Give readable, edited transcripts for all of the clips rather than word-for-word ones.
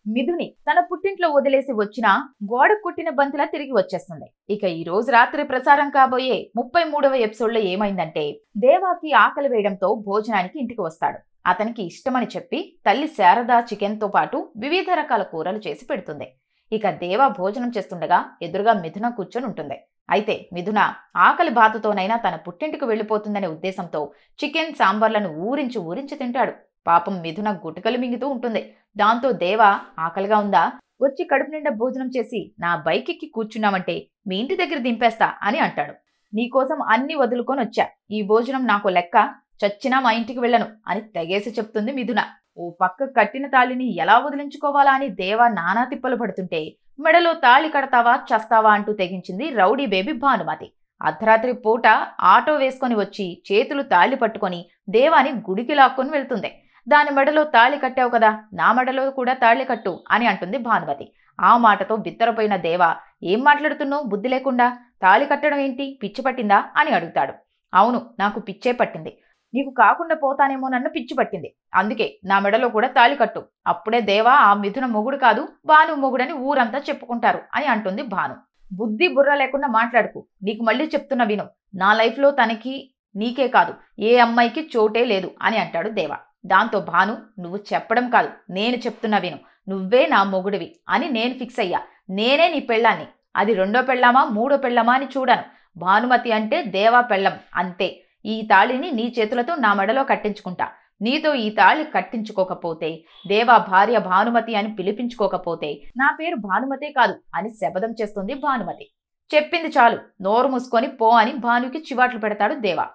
మిథుని తన పుట్టింట్లో వదిలేసి వచ్చిన గోడ కొట్టిన బంతిలా తిరిగి వచ్చేస్తుంది. ఇక ఈ రోజు రాత్రి ప్రసారం కాబోయే 33వ ఎపిసోడ్ లో ఏమైందంటే, దేవాకి ఆకలి వేయడంతో భోజనానికి ఇంటికి వస్తాడు. అతనికి ఇష్టమని చెప్పి తల్లి శారద చికెన్ తో పాటు వివిధ రకాల కూరలు చేసి పెడుతుంది. ఇక దేవా భోజనం చేస్తుండగా ఎదురుగా మిథున కూర్చొని ఉంటుంది. అయితే మిథున ఆకలి బాధతోనైనా తన పుట్టింటికి వెళ్లిపోతుందనే ఉద్దేశంతో చికెన్ సాంబార్లను ఊరించి ఊరించి తింటాడు. పాపం మిథున గుటకలు మింగుతూ ఉంటుంది. దాంతో దేవా ఆకలిగా ఉందా, వచ్చి కడుపు నిండా భోజనం చేసి నా బైక్ ఎక్కి కూర్చున్నామంటే మీ ఇంటి దగ్గర దింపేస్తా అని అంటాడు. నీకోసం అన్ని వదులుకొని వచ్చా, ఈ భోజనం నాకు లెక్క, చచ్చినా మా ఇంటికి వెళ్ళను అని తెగేసి చెప్తుంది మిథున. ఓ పక్క కట్టిన తాళిని ఎలా వదిలించుకోవాలా అని దేవా నానా తిప్పలు పడుతుంటే, మెడలో తాళి కడతావా చస్తావా అంటూ తెగించింది రౌడీ బేబీ భానుమతి. అర్ధరాత్రి పూట ఆటో వేసుకొని వచ్చి చేతులు తాళి పట్టుకొని దేవాని గుడికి లాక్కొని వెళ్తుంది. దాని మెడలో తాళి కట్టావు కదా, నా మెడలో కూడా తాళి కట్టు అని అంటుంది భానుమతి. ఆ మాటతో బిత్తరపోయిన దేవా, ఏం మాట్లాడుతున్నావు బుద్ధి లేకుండా, తాళి కట్టడం ఏంటి, పిచ్చి పట్టిందా అని అడుగుతాడు. అవును, నాకు పిచ్చే పట్టింది, నీకు కాకుండా పోతానేమో నన్ను పిచ్చి పట్టింది, అందుకే నా మెడలో కూడా తాళి కట్టు, అప్పుడే దేవా ఆ మిథున మొగుడు కాదు భాను మొగుడని ఊరంతా చెప్పుకుంటారు అని అంటుంది భాను. బుద్ధి బుర్ర లేకుండా మాట్లాడుకు, నీకు మళ్ళీ చెప్తున్నా విను, నా లైఫ్లో తనకి నీకే కాదు ఏ అమ్మాయికి చోటే లేదు అని అంటాడు దేవా. దాంతో భాను, నువ్వు చెప్పడం కాదు నేను చెప్తున్నా విను, నువ్వే నా మొగుడివి అని నేను ఫిక్స్ అయ్యా, నేనే నీ పెళ్ళాన్ని, అది రెండో పెళ్ళామా మూడో పెళ్ళామా అని చూడను, భానుమతి అంటే దేవా పెళ్ళం అంతే, ఈ తాళిని నీ చేతులతో నా మెడలో కట్టించుకుంటా, నీతో ఈ తాళి కట్టించుకోకపోతే, దేవా భార్య భానుమతి అని పిలిపించుకోకపోతే నా పేరు భానుమతే కాదు అని శపథం చేస్తుంది భానుమతి. చెప్పింది చాలు, నోరు మూసుకొని పో అని భానుకి చివాట్లు పెడతాడు దేవా.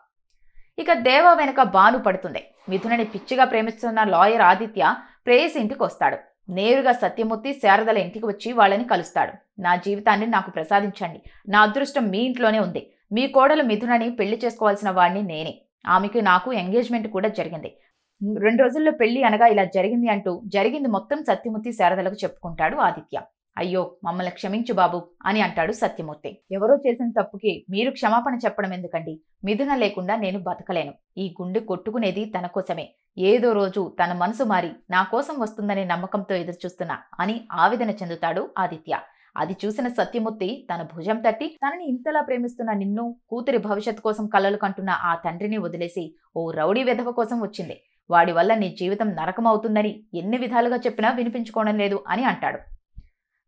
ఇక దేవా వెనక భాను పడుతుంది. మిథునని పిచ్చిగా ప్రేమిస్తున్న లాయర్ ఆదిత్య ప్రేయస్ ఇంటికి వస్తాడు. నేరుగా సత్యమూర్తి శారదల ఇంటికి వచ్చి వాళ్ళని కలుస్తాడు. నా జీవితాన్ని నాకు ప్రసాదించండి, నా అదృష్టం మీ ఇంట్లోనే ఉంది, మీ కోడలు మిథునని పెళ్లి చేసుకోవాల్సిన వాడిని నేనే, ఆమెకి నాకు ఎంగేజ్మెంట్ కూడా జరిగింది, 2 రోజుల్లో పెళ్లి అనగా ఇలా జరిగింది అంటూ జరిగింది మొత్తం సత్యమూర్తి శారదలకు చెప్పుకుంటాడు ఆదిత్య. అయ్యో మమ్మల్ని క్షమించు బాబు అని అంటాడు సత్యమూర్తి. ఎవరో చేసిన తప్పుకి మీరు క్షమాపణ చెప్పడం ఎందుకండి, మిథున లేకుండా నేను బతకలేను, ఈ గుండె కొట్టుకునేది తన కోసమే, ఏదో రోజు తన మనసు మారి నా కోసం వస్తుందనే నమ్మకంతో ఎదురుచూస్తున్నా అని ఆవేదన చెందుతాడు ఆదిత్య. అది చూసిన సత్యమూర్తి తన భుజం తట్టి, తనని ఇంతలా ప్రేమిస్తున్న నిన్ను, కూతురి భవిష్యత్తు కోసం కలలు కంటున్న ఆ తండ్రిని వదిలేసి ఓ రౌడీ వెధవ కోసం వచ్చింది, వాడి వల్ల నీ జీవితం నరకమవుతుందని ఎన్ని విధాలుగా చెప్పినా వినిపించుకోవడం లేదు అని అంటాడు.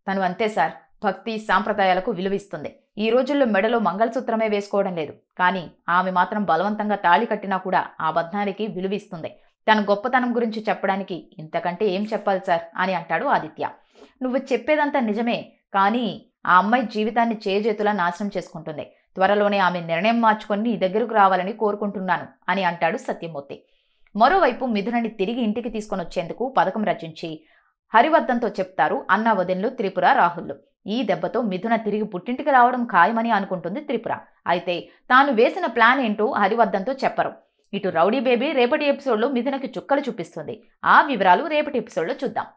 తను అంతే సార్, భక్తి సాంప్రదాయాలకు విలువిస్తుంది, ఈ రోజుల్లో మెడలో మంగళసూత్రమే వేసుకోవడం లేదు, కానీ ఆమె మాత్రం బలవంతంగా తాళి కట్టినా కూడా ఆ బంధానికి విలువిస్తుంది, తన గొప్పతనం గురించి చెప్పడానికి ఇంతకంటే ఏం చెప్పాలి సార్ అని అంటాడు ఆదిత్య. నువ్వు చెప్పేదంతా నిజమే, కానీ ఆ అమ్మాయి జీవితాన్ని చేజేతులా నాశనం చేసుకుంటుంది, త్వరలోనే ఆమె నిర్ణయం మార్చుకొని నీ దగ్గరకు రావాలని కోరుకుంటున్నాను అని అంటాడు సత్యమూర్తి. మరోవైపు మిథునని తిరిగి ఇంటికి తీసుకొని వచ్చేందుకు పథకం రచించి హరివర్ధన్తో చెప్తారు అన్న వదినలు త్రిపుర రాహుల్. ఈ దెబ్బతో మిథున తిరిగి పుట్టింటికి రావడం ఖాయమని అనుకుంటుంది త్రిపుర. అయితే తాను వేసిన ప్లాన్ ఏంటో హరివర్ధన్తో చెప్పరు. ఇటు రౌడీ బేబీ రేపటి ఎపిసోడ్లో మిథునకి చుక్కలు చూపిస్తుంది. ఆ వివరాలు రేపటి ఎపిసోడ్లో చూద్దాం.